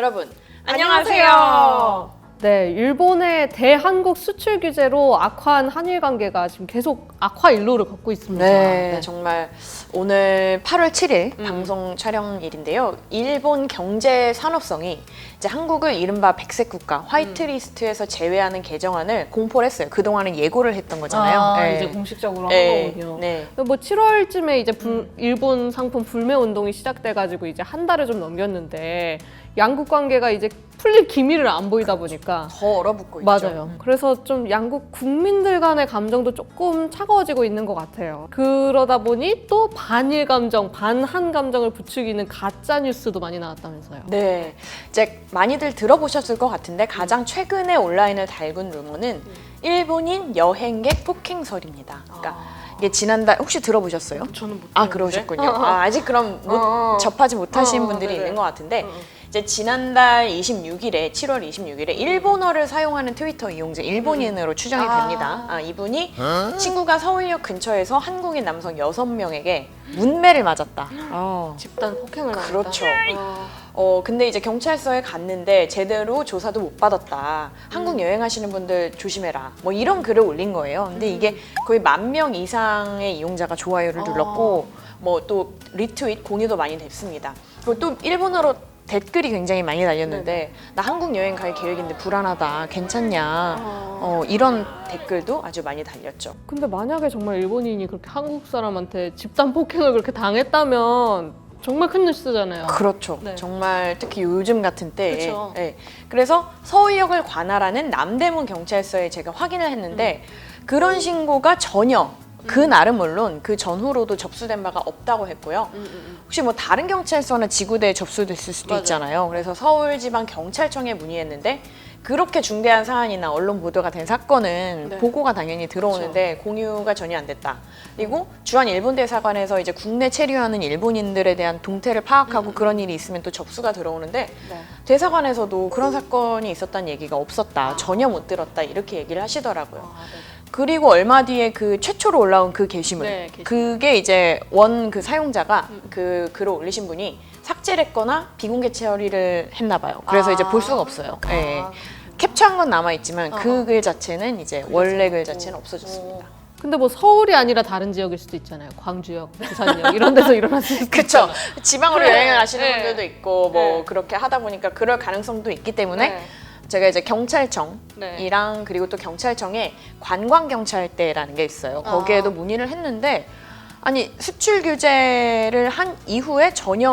여러분 안녕하세요. 네, 일본의 대한국 수출 규제로 악화한 한일 관계가 지금 계속 악화 일로를 걷고 있습니다. 네, 정말 오늘 8월 7일 방송 촬영일인데요. 일본 경제 산업성이 이제 한국을 이른바 백색 국가 화이트리스트에서 제외하는 개정안을 공포를 했어요. 그동안은 예고를 했던 거잖아요. 네. 이제 공식적으로 네. 한 거군요. 네. 뭐 7월쯤에 이제 일본 상품 불매 운동이 시작돼가지고 이제 한 달을 좀 넘겼는데 양국 관계가 이제 풀릴 기미를 안 보이다 보니까 더 얼어붙고 있죠. 맞아요. 그래서 좀 양국 국민들 간의 감정도 조금 차가워지고 있는 것 같아요. 그러다 보니 또 반일 감정, 반한 감정을 부추기는 가짜 뉴스도 많이 나왔다면서요. 네, 이제 많이들 들어보셨을 것 같은데 가장 최근에 온라인을 달군 루머는 일본인 여행객 폭행설입니다. 그러니까 이게 지난달 혹시 들어보셨어요? 저는 못 아, 그러셨군요. 아직 그럼 접하지 못하신 분들이 네네. 있는 것 같은데 이제 지난달 26일에 7월 26일에 일본어를 사용하는 트위터 이용자 일본인으로 추정이 됩니다. 이분이 친구가 서울역 근처에서 한국인 남성 6명에게 문매를 맞았다. 집단 폭행을 당했다. 그렇죠. 근데 이제 경찰서에 갔는데 제대로 조사도 못 받았다. 한국 여행하시는 분들 조심해라. 뭐 이런 글을 올린 거예요. 근데 이게 거의 10,000명 이상의 이용자가 좋아요를 눌렀고 뭐 또 리트윗, 공유도 많이 됐습니다. 그리고 또 일본어로 댓글이 굉장히 많이 달렸는데 나 한국 여행 갈 계획인데 불안하다. 괜찮냐. 이런 댓글도 아주 많이 달렸죠. 근데 만약에 정말 일본인이 그렇게 한국 사람한테 집단 폭행을 그렇게 당했다면 정말 큰 뉴스잖아요. 그렇죠. 네. 정말 특히 요즘 같은 때에. 그쵸. 네. 그래서 서울역을 관할하는 남대문 경찰서에 제가 확인을 했는데 그런 신고가 전혀 그날은 물론 그 전후로도 접수된 바가 없다고 했고요. 혹시 뭐 다른 경찰서나 지구대에 접수됐을 수도 맞아요. 있잖아요. 그래서 서울지방경찰청에 문의했는데 그렇게 중대한 사안이나 언론 보도가 된 사건은 네. 보고가 당연히 들어오는데 공유가 전혀 안 됐다. 그리고 주한 일본 대사관에서 이제 국내 체류하는 일본인들에 대한 동태를 파악하고 그런 일이 있으면 또 접수가 들어오는데 대사관에서도 그런 사건이 있었다는 얘기가 없었다. 전혀 못 들었다. 이렇게 얘기를 하시더라고요. 그리고 얼마 뒤에 그 최초로 올라온 그 게시물, 네, 게시물. 그게 이제 원 그 사용자가 그 글을 올리신 분이 삭제를 했거나 비공개 처리를 했나 봐요. 그래서 이제 볼 수가 없어요. 예. 캡처한 건 남아있지만 그 글 자체는 이제 원래 글 자체는 없어졌습니다. 근데 뭐 서울이 아니라 다른 지역일 수도 있잖아요. 광주역, 부산역 이런 데서 일어났을 수도 그쵸. 있잖아요. 지방으로 네. 여행을 가시는 네. 분들도 있고 뭐 네. 그렇게 하다 보니까 그럴 가능성도 있기 때문에 네. 제가 이제 경찰청이랑 네. 그리고 또 경찰청에 관광경찰대라는 게 있어요. 거기에도 문의를 했는데 아니 수출 규제를 한 이후에 전혀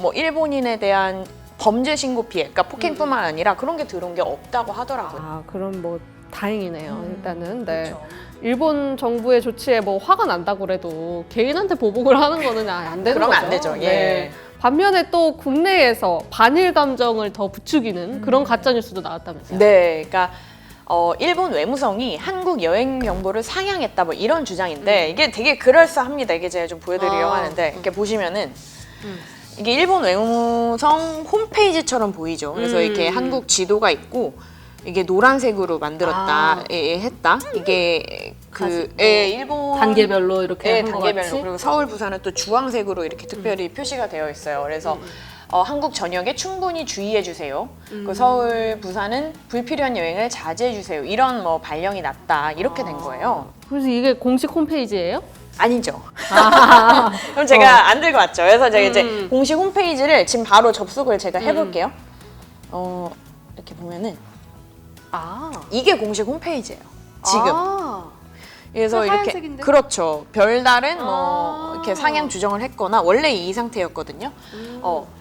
뭐 일본인에 대한 범죄 신고 피해, 그러니까 폭행뿐만 아니라 그런 게 들어온 게 없다고 하더라고요. 그럼 뭐 다행이네요. 일단은 네. 그렇죠. 일본 정부의 조치에 뭐 화가 난다고 그래도 개인한테 보복을 하는 거는 안 되는 그러면 거죠. 안 되죠. 예. 네. 반면에 또 국내에서 반일 감정을 더 부추기는 그런 가짜 뉴스도 나왔다면서요. 네, 그러니까 일본 외무성이 한국 여행 정보를 상향했다 뭐 이런 주장인데 이게 되게 그럴싸합니다. 이게 제가 좀 보여드리려고 하는데 이렇게 보시면은 이게 일본 외무성 홈페이지처럼 보이죠. 그래서 이렇게 한국 지도가 있고 이게 노란색으로 만들었다, 했다. 이게 일본 단계별로 이렇게 한 것 단계별로 같이? 그리고 서울, 부산은 또 주황색으로 이렇게 특별히 표시가 되어 있어요. 그래서 한국 전역에 충분히 주의해 주세요. 그 서울, 부산은 불필요한 여행을 자제해 주세요. 이런 뭐 발령이 났다 이렇게 된 거예요. 그래서 이게 공식 홈페이지예요? 아니죠. 그럼 제가 안 들고 왔죠. 그래서 제가 이제 공식 홈페이지를 지금 바로 접속을 제가 해볼게요. 이렇게 보면은 이게 공식 홈페이지예요. 지금. 그래서 이렇게 하얀색인데? 그렇죠. 별다른 뭐 이렇게 상향 조정을 했거나 원래 이 상태였거든요.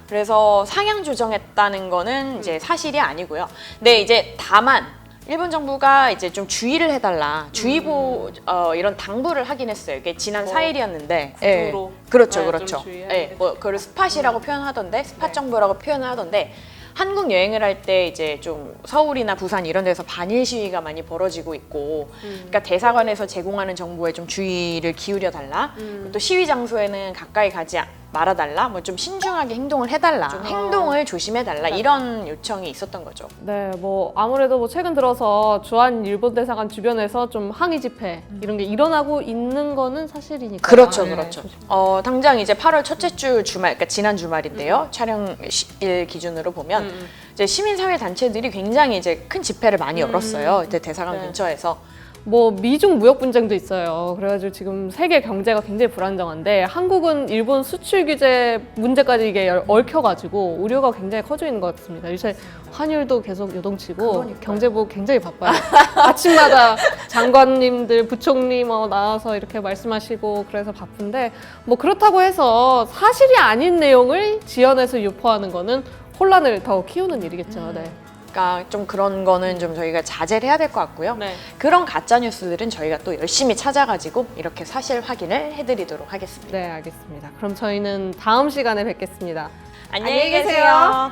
그래서 상향 조정했다는 거는 이제 사실이 아니고요. 근데 이제 다만 일본 정부가 이제 좀 주의를 해달라, 주의보 이런 당부를 하긴 했어요. 이게 지난 4일이었는데, 구두로. 그렇죠, 네, 좀 그렇죠. 주의해야 예, 뭐 그걸 스팟이라고 표현하던데, 스팟 정보라고 표현을 하던데. 한국 여행을 할 때 이제 좀 서울이나 부산 이런 데서 반일 시위가 많이 벌어지고 있고 그러니까 대사관에서 제공하는 정보에 좀 주의를 기울여 달라. 또 시위 장소에는 가까이 가지 말아달라, 뭐 좀 신중하게 행동을 해달라, 좀 행동을 조심해달라 이런 요청이 있었던 거죠. 네, 뭐 아무래도 뭐 최근 들어서 주한 일본 대사관 주변에서 좀 항의 집회 이런 게 일어나고 있는 거는 사실이니까. 그렇죠, 네. 그렇죠. 당장 이제 8월 첫째 주 주말, 그러니까 지난 주말인데요. 촬영일 기준으로 보면 이제 시민사회 단체들이 굉장히 이제 큰 집회를 많이 열었어요. 이제 대사관 네. 근처에서. 뭐 미중 무역 분쟁도 있어요. 그래가지고 지금 세계 경제가 굉장히 불안정한데 한국은 일본 수출 규제 문제까지 이게 얽혀가지고 우려가 굉장히 커져 있는 것 같습니다. 요새 환율도 계속 요동치고 그러니까요. 경제부 굉장히 바빠요. 아침마다 장관님들, 부총리 뭐 나와서 이렇게 말씀하시고 그래서 바쁜데 뭐 그렇다고 해서 사실이 아닌 내용을 지연해서 유포하는 거는 혼란을 더 키우는 일이겠죠. 네. 그러니까 좀 그런 거는 좀 저희가 자제를 해야 될 것 같고요. 네. 그런 가짜 뉴스들은 저희가 또 열심히 찾아가지고 이렇게 사실 확인을 해드리도록 하겠습니다. 네, 알겠습니다. 그럼 저희는 다음 시간에 뵙겠습니다. 안녕히 계세요.